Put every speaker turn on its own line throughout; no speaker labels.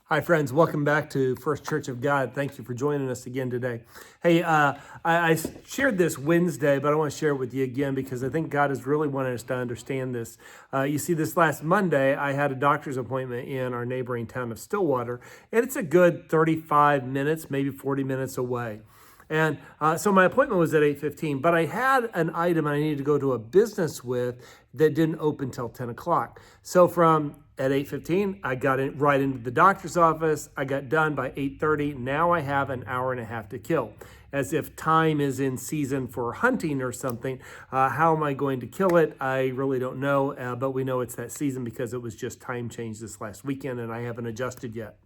Hi, friends. Welcome back to First Church of God. Thank you for joining us again today. Hey, I shared this Wednesday, but I want to share it with you again because I think God is really wanting us to understand this. You see, this last Monday, I had a doctor's appointment in our neighboring town of Stillwater, and it's a good 35 minutes, maybe 40 minutes away. And so my appointment was at 8:15, but I had an item I needed to go to a business with that didn't open till 10 o'clock. So from at 8:15, I got in right into the doctor's office. I got done by 8:30. Now I have an hour and a half to kill. As if time is in season for hunting or something. How am I going to kill it? I really don't know, but we know it's that season because it was just time change this last weekend and I haven't adjusted yet.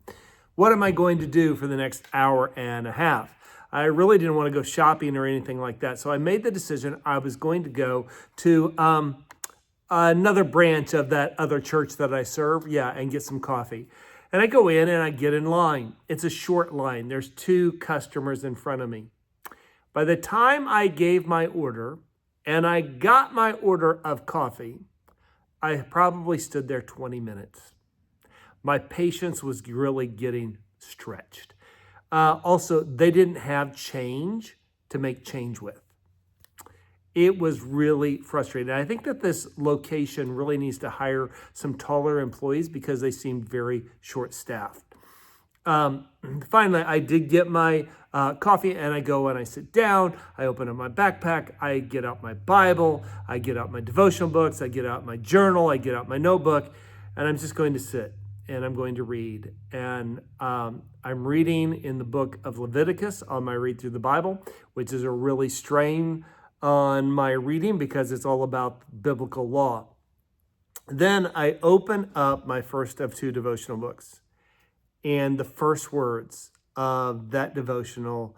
What am I going to do for the next hour and a half? I really didn't want to go shopping or anything like that. So I made the decision I was going to go to another branch of that other church that I serve, and get some coffee. And I go in and I get in line. It's a short line. There's 2 customers in front of me. By the time I gave my order and I got my order of coffee, I probably stood there 20 minutes. My patience was really getting stretched. Also, they didn't have change to make change with. It was really frustrating. I think that this location really needs to hire some taller employees because they seemed very short-staffed. Finally, I did get my coffee and I go and I sit down. I open up my backpack. I get out my Bible. I get out my devotional books. I get out my journal. I get out my notebook. And I'm just going to sit and I'm going to read. And I'm reading in the book of Leviticus on my read through the Bible, which is a really strain on my reading because it's all about biblical law. Then I open up my first of 2 devotional books. And the first words of that devotional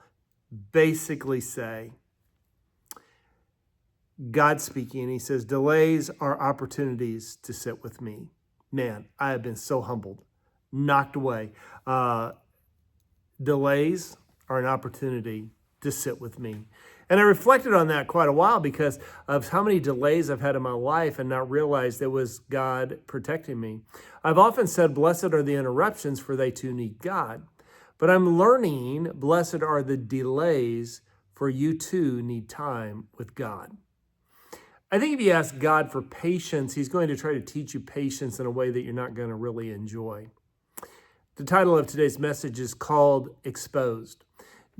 basically say, God speaking, he says, delays are opportunities to sit with me. Man, I have been so humbled, knocked away. Delays are an opportunity to sit with me. And I reflected on that quite a while because of how many delays I've had in my life and not realized it was God protecting me. I've often said, blessed are the interruptions, for they too need God. But I'm learning, blessed are the delays, for you too need time with God. I think if you ask God for patience, he's going to try to teach you patience in a way that you're not going to really enjoy. The title of today's message is called Exposed.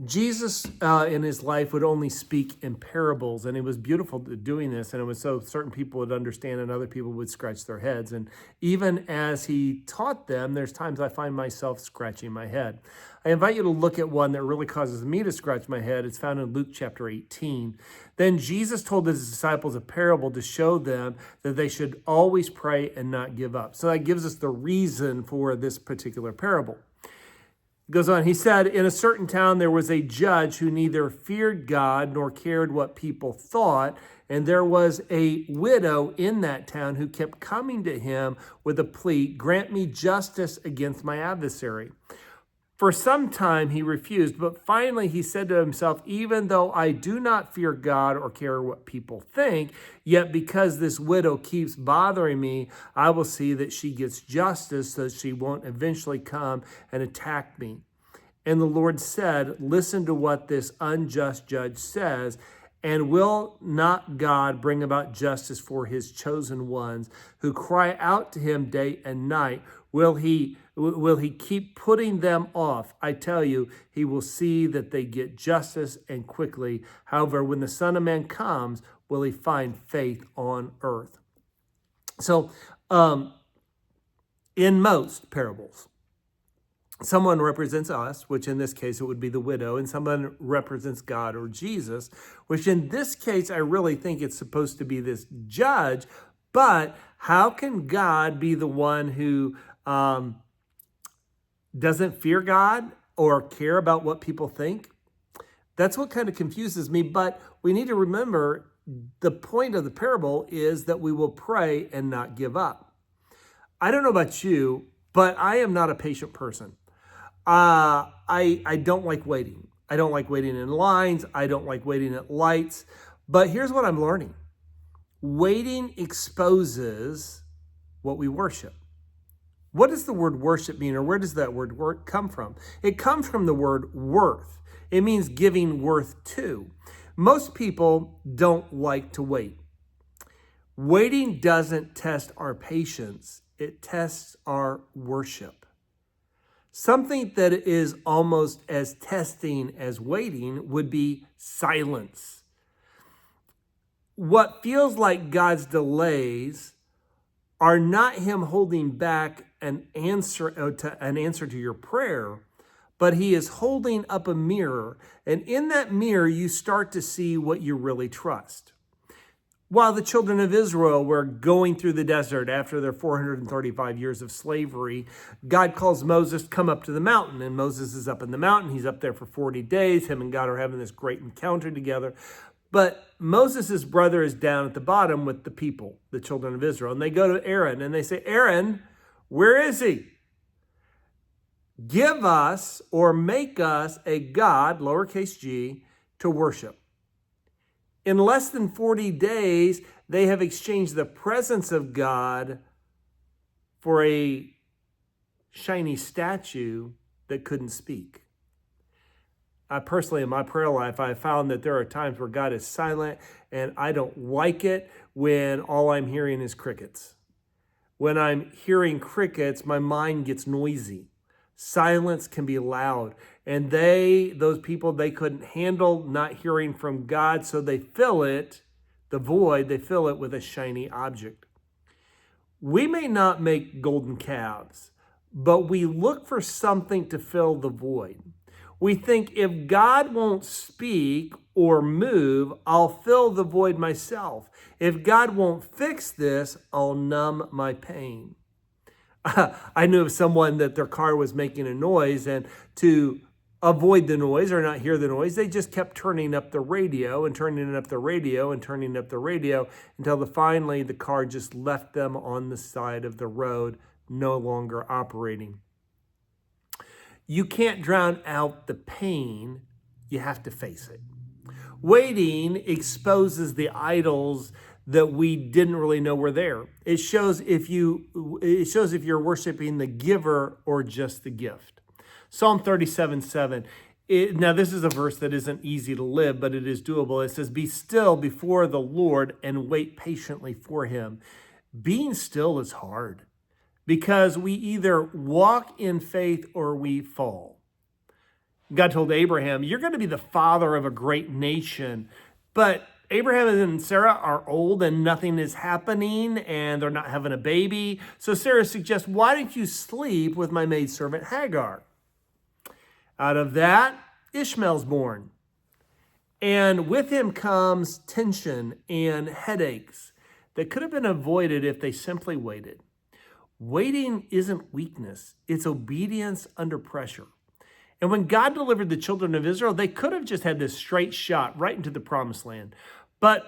Jesus in his life would only speak in parables, and it was beautiful doing this, and it was so certain people would understand and other people would scratch their heads. And even as he taught them, there's times I find myself scratching my head. I invite you to look at one that really causes me to scratch my head. It's found in Luke chapter 18. Then Jesus told his disciples a parable to show them that they should always pray and not give up. So that gives us the reason for this particular parable. Goes on, he said, in a certain town there was a judge who neither feared God nor cared what people thought, and there was a widow in that town who kept coming to him with a plea, grant me justice against my adversary. For some time he refused, but finally he said to himself, even though I do not fear God or care what people think, yet because this widow keeps bothering me, I will see that she gets justice so that she won't eventually come and attack me. And the Lord said, listen to what this unjust judge says, and will not God bring about justice for his chosen ones who cry out to him day and night? Will he keep putting them off? I tell you, he will see that they get justice and quickly. However, when the Son of Man comes, will he find faith on earth? So, in most parables, someone represents us, which in this case it would be the widow, and someone represents God or Jesus, which in this case I really think it's supposed to be this judge. But how can God be the one who doesn't fear God or care about what people think? That's what kind of confuses me. But we need to remember the point of the parable is that we will pray and not give up. I don't know about you, but I am not a patient person. I don't like waiting. I don't like waiting in lines. I don't like waiting at lights. But here's what I'm learning. Waiting exposes what we worship. What does the word worship mean, or where does that word work come from? It comes from the word worth. It means giving worth to. Most people don't like to wait. Waiting doesn't test our patience, it tests our worship. Something that is almost as testing as waiting would be silence. What feels like God's delays are not him holding back an answer to your prayer, but he is holding up a mirror. And in that mirror, you start to see what you really trust. While the children of Israel were going through the desert after their 435 years of slavery, God calls Moses to come up to the mountain. And Moses is up in the mountain. He's up there for 40 days. Him and God are having this great encounter together. But Moses' brother is down at the bottom with the people, the children of Israel. And they go to Aaron and they say, Aaron, where is he? Give us or make us a God, lowercase g, to worship. In less than 40 days, they have exchanged the presence of God for a shiny statue that couldn't speak. I personally, in my prayer life, I found that there are times where God is silent, and I don't like it when all I'm hearing is crickets. When I'm hearing crickets, my mind gets noisy. Silence can be loud. And those people, they couldn't handle not hearing from God, so they fill it, the void, they fill it with a shiny object. We may not make golden calves, but we look for something to fill the void. We think if God won't speak or move, I'll fill the void myself. If God won't fix this, I'll numb my pain. I knew of someone that their car was making a noise, and to avoid the noise or not hear the noise, they just kept turning up the radio and turning up the radio and turning up the radio until finally the car just left them on the side of the road, no longer operating. You can't drown out the pain, you have to face it. Waiting exposes the idols that we didn't really know were there. It shows if you're worshiping the giver or just the gift. Psalm 37:7. Now this is a verse that isn't easy to live, but it is doable. It says, "Be still before the Lord and wait patiently for him." Being still is hard because we either walk in faith or we fall. God told Abraham, "You're going to be the father of a great nation," but Abraham and Sarah are old and nothing is happening and they're not having a baby. So Sarah suggests, "Why don't you sleep with my maidservant Hagar?" Out of that, Ishmael's born. And with him comes tension and headaches that could have been avoided if they simply waited. Waiting isn't weakness, it's obedience under pressure. And when God delivered the children of Israel, they could have just had this straight shot right into the promised land. But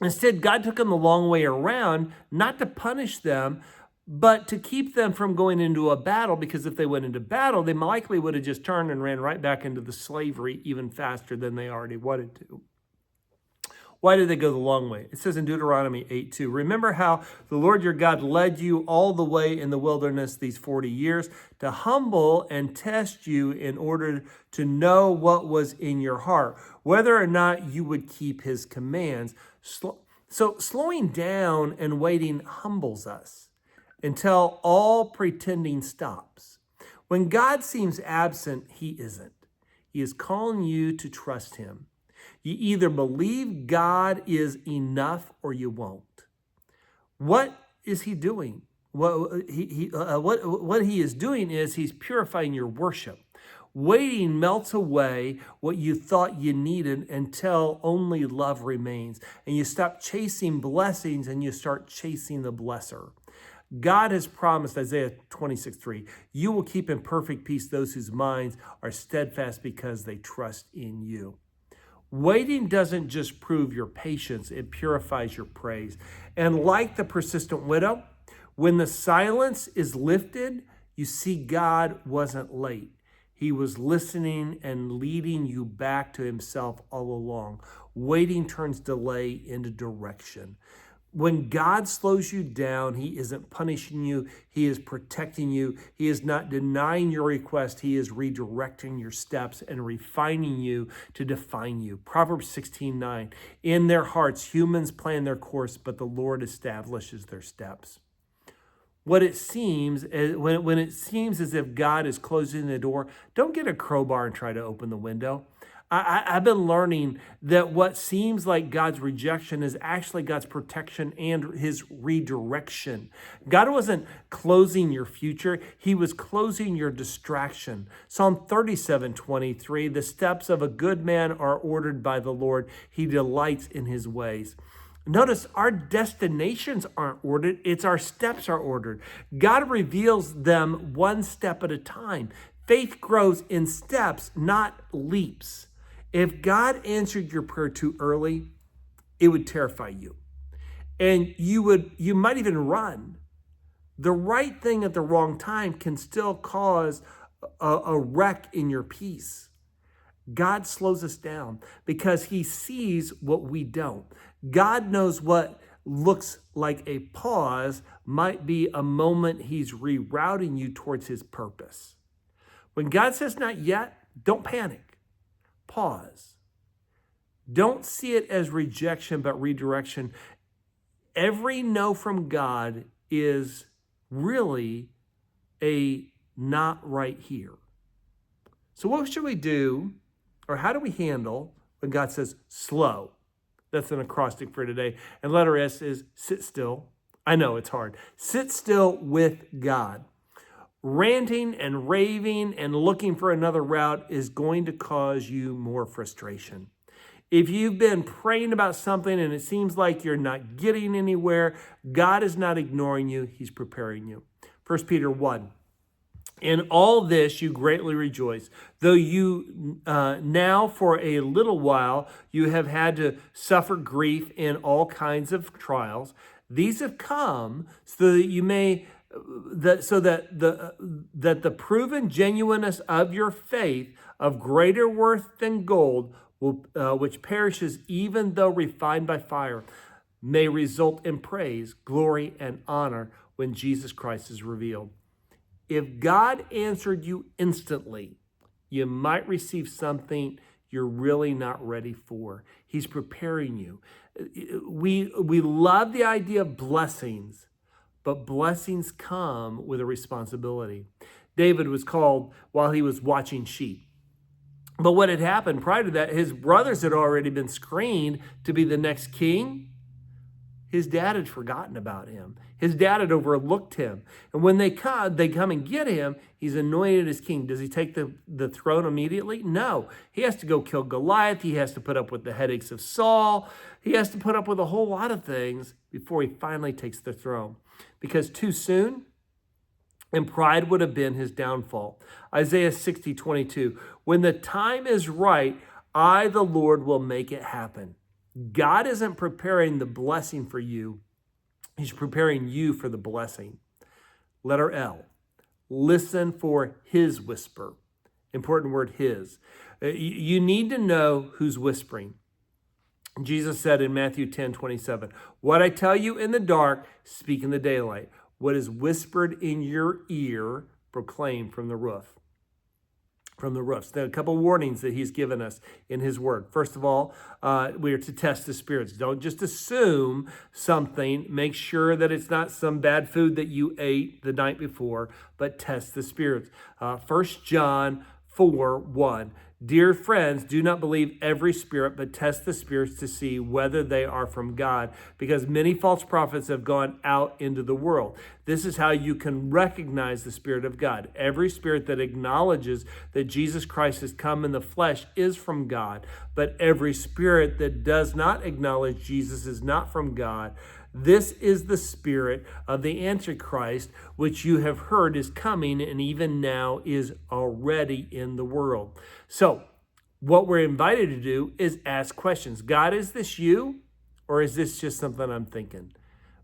instead, God took them the long way around, not to punish them, but to keep them from going into a battle, because if they went into battle, they likely would have just turned and ran right back into the slavery even faster than they already wanted to. Why did they go the long way? It says in Deuteronomy 8:2, "Remember how the Lord your God led you all the way in the wilderness these 40 years to humble and test you in order to know what was in your heart, whether or not you would keep his commands." So slowing down and waiting humbles us until all pretending stops. When God seems absent, he isn't. He is calling you to trust him. You either believe God is enough or you won't. What is he doing? What he is doing is he's purifying your worship. Waiting melts away what you thought you needed until only love remains. And you stop chasing blessings and you start chasing the blesser. God has promised, Isaiah 26:3, "You will keep in perfect peace those whose minds are steadfast because they trust in you." Waiting doesn't just prove your patience, it purifies your praise. And like the persistent widow, when the silence is lifted, you see God wasn't late. He was listening and leading you back to himself all along. Waiting turns delay into direction. When God slows you down, he isn't punishing you. He is protecting you. He is not denying your request. He is redirecting your steps and refining you to define you. Proverbs 16:9. In their hearts, humans plan their course, but the Lord establishes their steps. When it seems as if God is closing the door, don't get a crowbar and try to open the window. I've been learning that what seems like God's rejection is actually God's protection and his redirection. God wasn't closing your future. He was closing your distraction. Psalm 37:23, the steps of a good man are ordered by the Lord. He delights in his ways. Notice our destinations aren't ordered. It's our steps are ordered. God reveals them one step at a time. Faith grows in steps, not leaps. If God answered your prayer too early, it would terrify you. And you might even run. The right thing at the wrong time can still cause a wreck in your peace. God slows us down because he sees what we don't. God knows what looks like a pause might be a moment he's rerouting you towards his purpose. When God says not yet, don't panic. Pause. Don't see it as rejection, but redirection. Every no from God is really a not right here. So what should we do, or how do we handle when God says slow? That's an acrostic for today. And letter S is sit still. I know it's hard. Sit still with God. Ranting and raving and looking for another route is going to cause you more frustration. If you've been praying about something and it seems like you're not getting anywhere, God is not ignoring you. He's preparing you. 1 Peter 1. In all this you greatly rejoice, though you now for a little while you have had to suffer grief in all kinds of trials. These have come so that you may that the proven genuineness of your faith, of greater worth than gold, which perishes even though refined by fire, may result in praise, glory, and honor when Jesus Christ is revealed. If God answered you instantly, you might receive something you're really not ready for. He's preparing you. We love the idea of blessings, but blessings come with a responsibility. David was called while he was watching sheep. But what had happened prior to that, his brothers had already been screened to be the next king. His dad had forgotten about him. His dad had overlooked him. And when they come and get him, he's anointed as king. Does he take the throne immediately? No. He has to go kill Goliath. He has to put up with the headaches of Saul. He has to put up with a whole lot of things before he finally takes the throne. Because too soon, and pride would have been his downfall. Isaiah 60:22. When the time is right, I, the Lord, will make it happen. God isn't preparing the blessing for you. He's preparing you for the blessing. Letter L. Listen for his whisper. Important word, his. You need to know who's whispering. Jesus said in Matthew 10:27, what I tell you in the dark, speak in the daylight. What is whispered in your ear, proclaim from the roof. From the roofs. There are a couple warnings that he's given us in his word. First of all, we are to test the spirits. Don't just assume something. Make sure that it's not some bad food that you ate the night before, but test the spirits. 1 John 4:1. Dear friends, do not believe every spirit, but test the spirits to see whether they are from God, because many false prophets have gone out into the world. This is how you can recognize the Spirit of God. Every spirit that acknowledges that Jesus Christ has come in the flesh is from God, but every spirit that does not acknowledge Jesus is not from God. This is the spirit of the Antichrist, which you have heard is coming and even now is already in the world. So what we're invited to do is ask questions. God, is this you, or is this just something I'm thinking?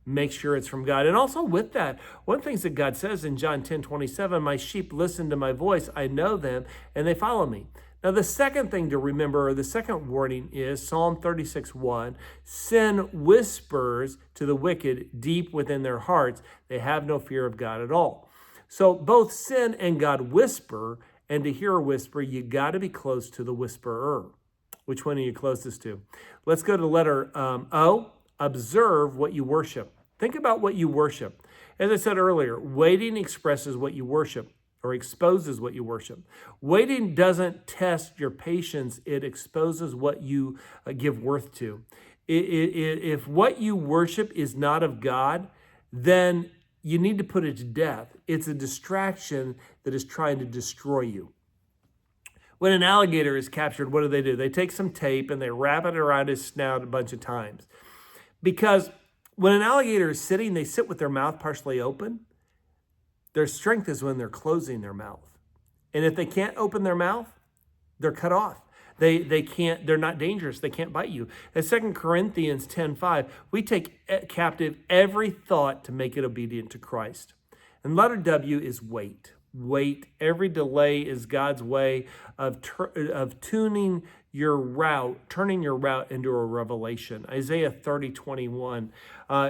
Make sure it's from God. And also with that, one of the things that God says in John 10:27, my sheep listen to my voice. I know them and they follow me. Now, the second thing to remember, or the second warning, is Psalm 36:1. Sin whispers to the wicked deep within their hearts. They have no fear of God at all. So both sin and God whisper, and to hear a whisper, you got to be close to the whisperer. Which one are you closest to? Let's go to letter O. Observe what you worship. Think about what you worship. As I said earlier, waiting expresses what you worship, or exposes what you worship. Waiting doesn't test your patience. It exposes what you give worth to. If what you worship is not of God, then you need to put it to death. It's a distraction that is trying to destroy you. When an alligator is captured, what do? They take some tape and they wrap it around his snout a bunch of times. Because when an alligator is sitting, they sit with their mouth partially open. Their strength is when they're closing their mouth. And if they can't open their mouth, they're cut off. They're not dangerous. They can't bite you. In 2 Corinthians 10:5, we take captive every thought to make it obedient to Christ. And letter W is wait. Wait. Every delay is God's way of turning your route into a revelation. Isaiah 30:21.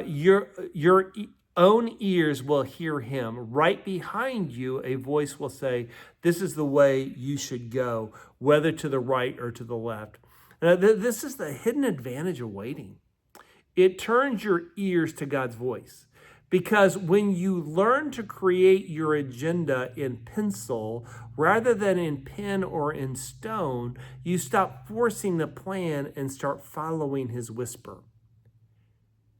Your own ears will hear him. Right behind you, a voice will say, this is the way you should go, whether to the right or to the left. Now, this is the hidden advantage of waiting. It turns your ears to God's voice. Because when you learn to create your agenda in pencil rather than in pen or in stone, you stop forcing the plan and start following his whisper.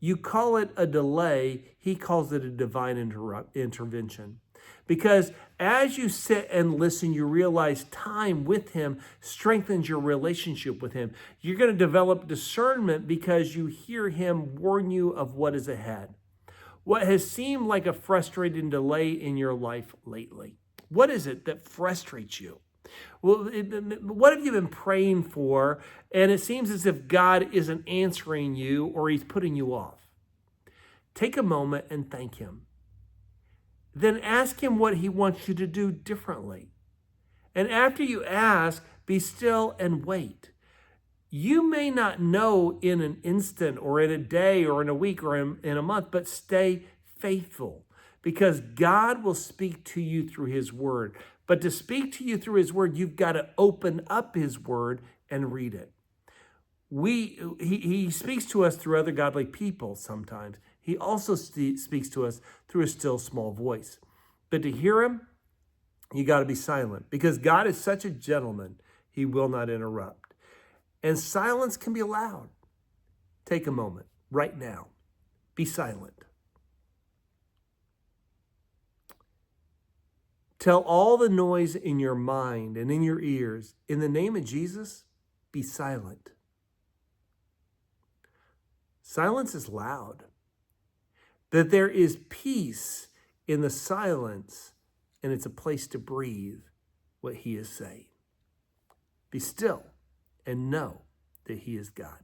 You call it a delay, he calls it a divine intervention. Because as you sit and listen, you realize time with him strengthens your relationship with him. You're going to develop discernment because you hear him warn you of what is ahead. What has seemed like a frustrating delay in your life lately? What is it that frustrates you? Well, what have you been praying for? And it seems as if God isn't answering you or he's putting you off. Take a moment and thank him. Then ask him what he wants you to do differently. And after you ask, be still and wait. You may not know in an instant or in a day or in a week or in a month, but stay faithful because God will speak to you through his word. But to speak to you through his word, you've got to open up his word and read it. He speaks to us through other godly people sometimes. He also speaks to us through a still small voice. But to hear him, you got to be silent because God is such a gentleman, he will not interrupt. And silence can be loud. Take a moment right now. Be silent. Tell all the noise in your mind and in your ears, in the name of Jesus, be silent. Silence is loud. That there is peace in the silence, and it's a place to breathe what he is saying. Be still and know that he is God.